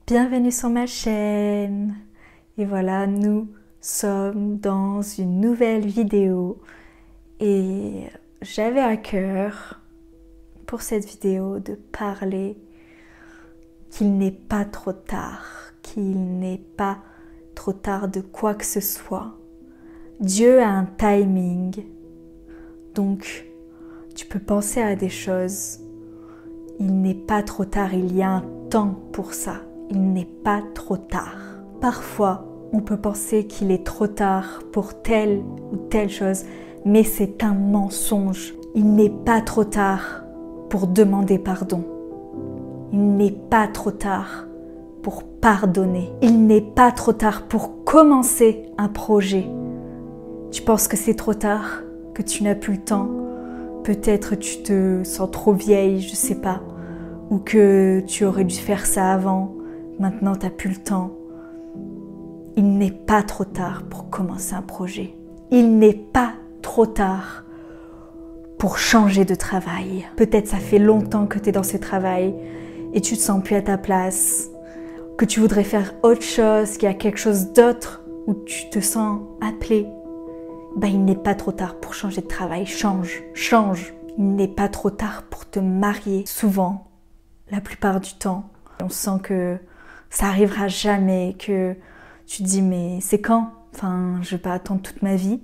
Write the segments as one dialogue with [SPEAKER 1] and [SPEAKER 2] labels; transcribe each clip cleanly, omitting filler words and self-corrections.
[SPEAKER 1] Bienvenue sur ma chaîne. Et voilà, nous sommes dans une nouvelle vidéo et j'avais à cœur pour cette vidéo de parler qu'il n'est pas trop tard, qu'il n'est pas trop tard de quoi que ce soit. Dieu a un timing, donc tu peux penser à des choses. Il n'est pas trop tard, il y a un temps pour ça. Il n'est pas trop tard. Parfois, on peut penser qu'il est trop tard pour telle ou telle chose, mais c'est un mensonge. Il n'est pas trop tard pour demander pardon. Il n'est pas trop tard pour pardonner. Il n'est pas trop tard pour commencer un projet. Tu penses que c'est trop tard, que tu n'as plus le temps. Peut-être tu te sens trop vieille, je sais pas. Ou que tu aurais dû faire ça avant. Maintenant, tu n'as plus le temps. Il n'est pas trop tard pour commencer un projet. Il n'est pas trop tard pour changer de travail. Peut-être ça fait longtemps que tu es dans ce travail et tu te sens plus à ta place, que tu voudrais faire autre chose, qu'il y a quelque chose d'autre où tu te sens appelé. Il n'est pas trop tard pour changer de travail. Change. Il n'est pas trop tard pour te marier. Souvent, la plupart du temps, on sent que ça arrivera jamais, que tu te dis mais c'est quand? Je vais pas attendre toute ma vie.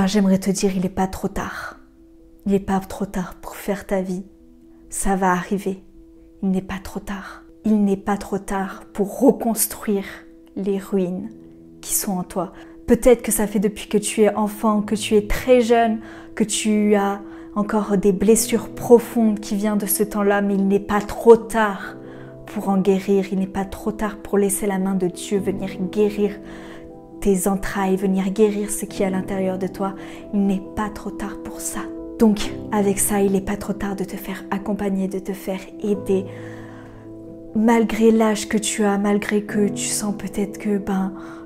[SPEAKER 1] J'aimerais te dire il n'est pas trop tard. Il n'est pas trop tard pour faire ta vie. Ça va arriver. Il n'est pas trop tard. Il n'est pas trop tard pour reconstruire les ruines qui sont en toi. Peut-être que ça fait depuis que tu es enfant, que tu es très jeune, que tu as encore des blessures profondes qui viennent de ce temps-là, mais il n'est pas trop tard pour en guérir. Il n'est pas trop tard pour laisser la main de Dieu venir guérir tes entrailles, venir guérir ce qui est à l'intérieur de toi. Il n'est pas trop tard pour ça. Donc, avec ça, il n'est pas trop tard de te faire accompagner, de te faire aider. Malgré l'âge que tu as, malgré que tu sens peut-être que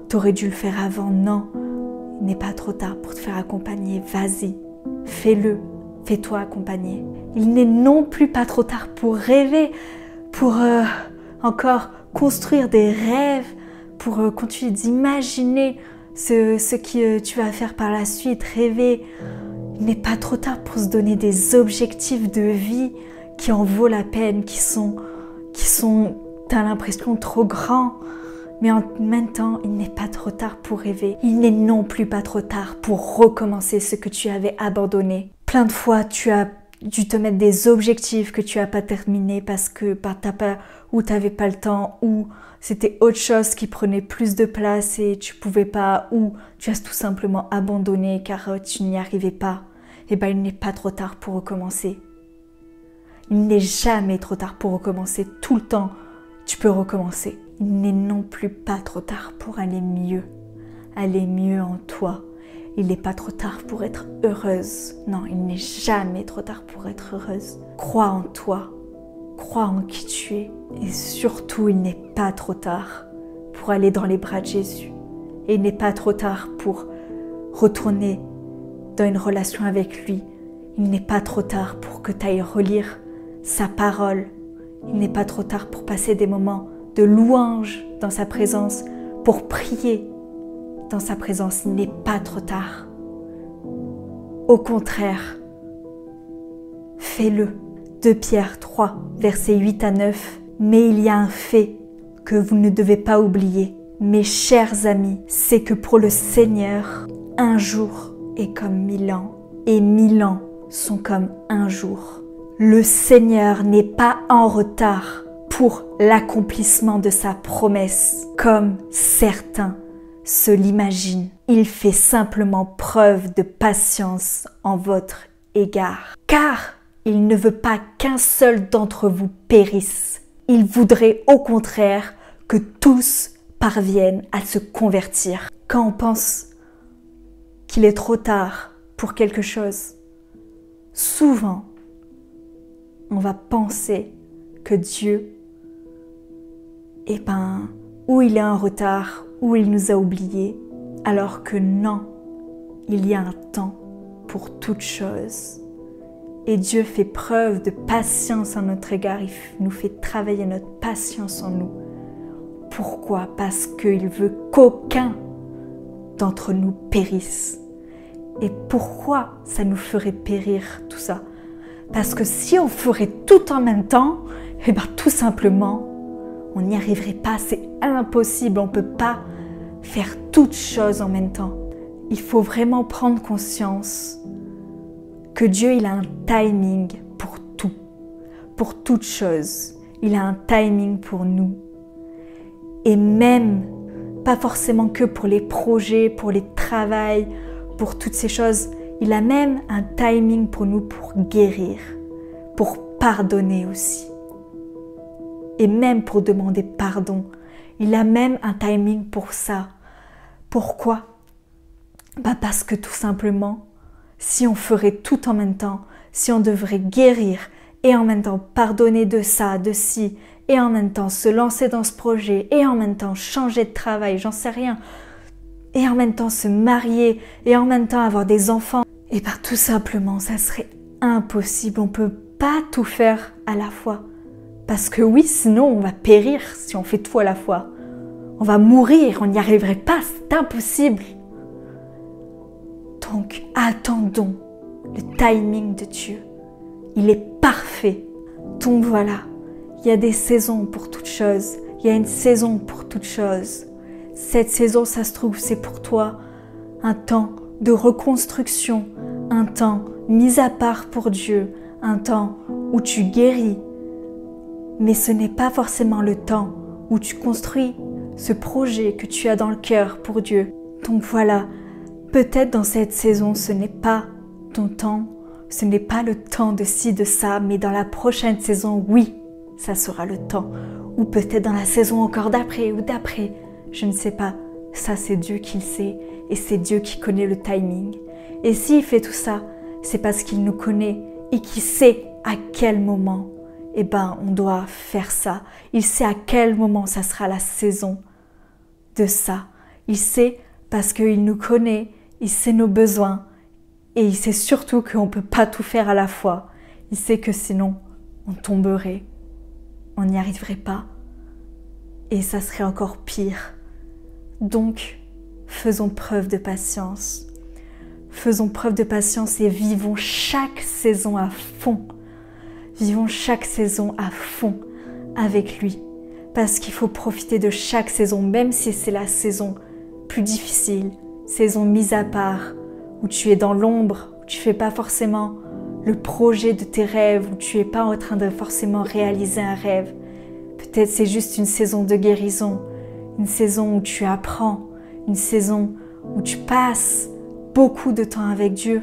[SPEAKER 1] tu aurais dû le faire avant, non. Il n'est pas trop tard pour te faire accompagner. Vas-y, fais-le, fais-toi accompagner. Il n'est non plus pas trop tard pour rêver, pour encore construire des rêves, pour continuer d'imaginer ce que tu vas faire par la suite, rêver. Il n'est pas trop tard pour se donner des objectifs de vie qui en vaut la peine, qui sont t'as l'impression, trop grands. Mais en même temps, il n'est pas trop tard pour rêver. Il n'est non plus pas trop tard pour recommencer ce que tu avais abandonné. Plein de fois, tu as dû te mettre des objectifs que tu n'as pas terminés parce que ou tu n'avais pas le temps, ou c'était autre chose qui prenait plus de place et tu ne pouvais pas, ou tu as tout simplement abandonné car tu n'y arrivais pas. Il n'est pas trop tard pour recommencer. Il n'est jamais trop tard pour recommencer. Tout le temps, tu peux recommencer. Il n'est non plus pas trop tard pour aller mieux en toi. Il n'est pas trop tard pour être heureuse. Non, il n'est jamais trop tard pour être heureuse. Crois en toi, crois en qui tu es. Et surtout, il n'est pas trop tard pour aller dans les bras de Jésus. Et il n'est pas trop tard pour retourner dans une relation avec lui. Il n'est pas trop tard pour que tu ailles relire sa parole. Il n'est pas trop tard pour passer des moments de louange dans sa présence, pour prier dans sa présence. Il n'est pas trop tard. Au contraire, fais-le. 2 Pierre 3, versets 8 à 9. Mais il y a un fait que vous ne devez pas oublier. Mes chers amis, c'est que pour le Seigneur, un jour est comme 1000 ans, et 1000 ans sont comme un jour. Le Seigneur n'est pas en retard pour l'accomplissement de sa promesse, comme certains se l'imaginent. Il fait simplement preuve de patience en votre égard. Car il ne veut pas qu'un seul d'entre vous périsse. Il voudrait au contraire que tous parviennent à se convertir. Quand on pense qu'il est trop tard pour quelque chose, souvent, on va penser que Dieu, ou il est en retard, ou il nous a oubliés, alors que non, il y a un temps pour toute chose. Et Dieu fait preuve de patience à notre égard. Il nous fait travailler notre patience en nous. Pourquoi? Parce qu'il veut qu'aucun d'entre nous périsse. Et pourquoi ça nous ferait périr tout ça? Parce que si on ferait tout en même temps, eh bien tout simplement, on n'y arriverait pas. C'est impossible, on ne peut pas faire toutes choses en même temps. Il faut vraiment prendre conscience que Dieu, il a un timing pour tout, pour toute chose. Il a un timing pour nous. Et même, pas forcément que pour les projets, pour les travails, pour toutes ces choses. Il a même un timing pour nous pour guérir, pour pardonner aussi. Et même pour demander pardon. Il a même un timing pour ça. Pourquoi? Parce que tout simplement, si on ferait tout en même temps, si on devrait guérir et en même temps pardonner de ça, de ci, et en même temps se lancer dans ce projet, et en même temps changer de travail, j'en sais rien, et en même temps se marier, et en même temps avoir des enfants, et bien tout simplement, ça serait impossible. On ne peut pas tout faire à la fois. Parce que oui, sinon on va périr si on fait tout à la fois. On va mourir, on n'y arriverait pas, c'est impossible. Donc attendons le timing de Dieu. Il est parfait. Donc voilà, il y a des saisons pour toutes choses. Il y a une saison pour toutes choses. Cette saison, ça se trouve, c'est pour toi un temps de reconstruction, un temps mis à part pour Dieu, un temps où tu guéris. Mais ce n'est pas forcément le temps où tu construis ce projet que tu as dans le cœur pour Dieu. Donc voilà, peut-être dans cette saison, ce n'est pas ton temps, ce n'est pas le temps de ci, de ça, mais dans la prochaine saison, oui, ça sera le temps. Ou peut-être dans la saison encore d'après ou d'après, je ne sais pas. Ça, c'est Dieu qui le sait et c'est Dieu qui connaît le timing. Et s'il fait tout ça, c'est parce qu'il nous connaît et qu'il sait à quel moment, on doit faire ça. Il sait à quel moment ça sera la saison de ça. Il sait parce qu'il nous connaît, il sait nos besoins et il sait surtout qu'on ne peut pas tout faire à la fois. Il sait que sinon, on tomberait, on n'y arriverait pas et ça serait encore pire. Donc, faisons preuve de patience. Faisons preuve de patience et vivons chaque saison à fond. Vivons chaque saison à fond avec lui. Parce qu'il faut profiter de chaque saison, même si c'est la saison plus difficile, saison mise à part, où tu es dans l'ombre, où tu ne fais pas forcément le projet de tes rêves, où tu n'es pas en train de forcément réaliser un rêve. Peut-être c'est juste une saison de guérison, une saison où tu apprends, une saison où tu passes beaucoup de temps avec Dieu.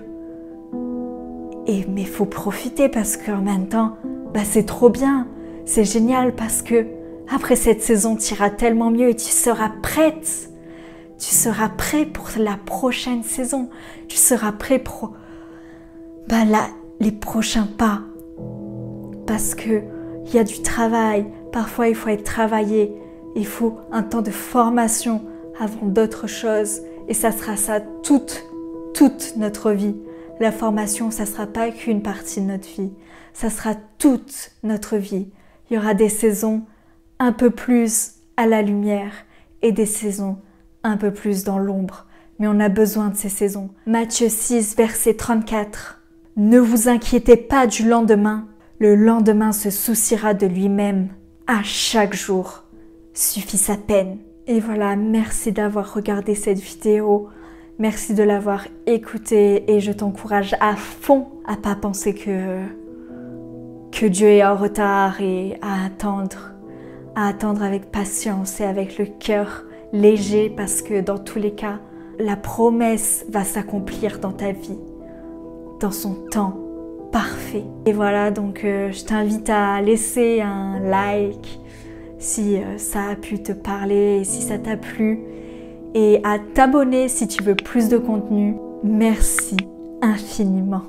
[SPEAKER 1] Mais il faut profiter parce qu'en même temps, c'est trop bien, c'est génial parce que après cette saison, tu iras tellement mieux et tu seras prête. Tu seras prêt pour la prochaine saison. Tu seras prêt pour les prochains pas. Parce qu'il y a du travail. Parfois, il faut être travaillé. Il faut un temps de formation avant d'autres choses. Et ça sera ça toute notre vie. La formation, ça ne sera pas qu'une partie de notre vie. Ça sera toute notre vie. Il y aura des saisons un peu plus à la lumière et des saisons un peu plus dans l'ombre. Mais on a besoin de ces saisons. Matthieu 6, verset 34. Ne vous inquiétez pas du lendemain. Le lendemain se souciera de lui-même. À chaque jour suffit sa peine. Et voilà, merci d'avoir regardé cette vidéo. Merci de l'avoir écoutée et je t'encourage à fond à pas penser que Dieu est en retard et à attendre avec patience et avec le cœur léger parce que dans tous les cas, la promesse va s'accomplir dans ta vie, dans son temps parfait. Et voilà, donc je t'invite à laisser un like si ça a pu te parler et si ça t'a plu et à t'abonner si tu veux plus de contenu. Merci infiniment.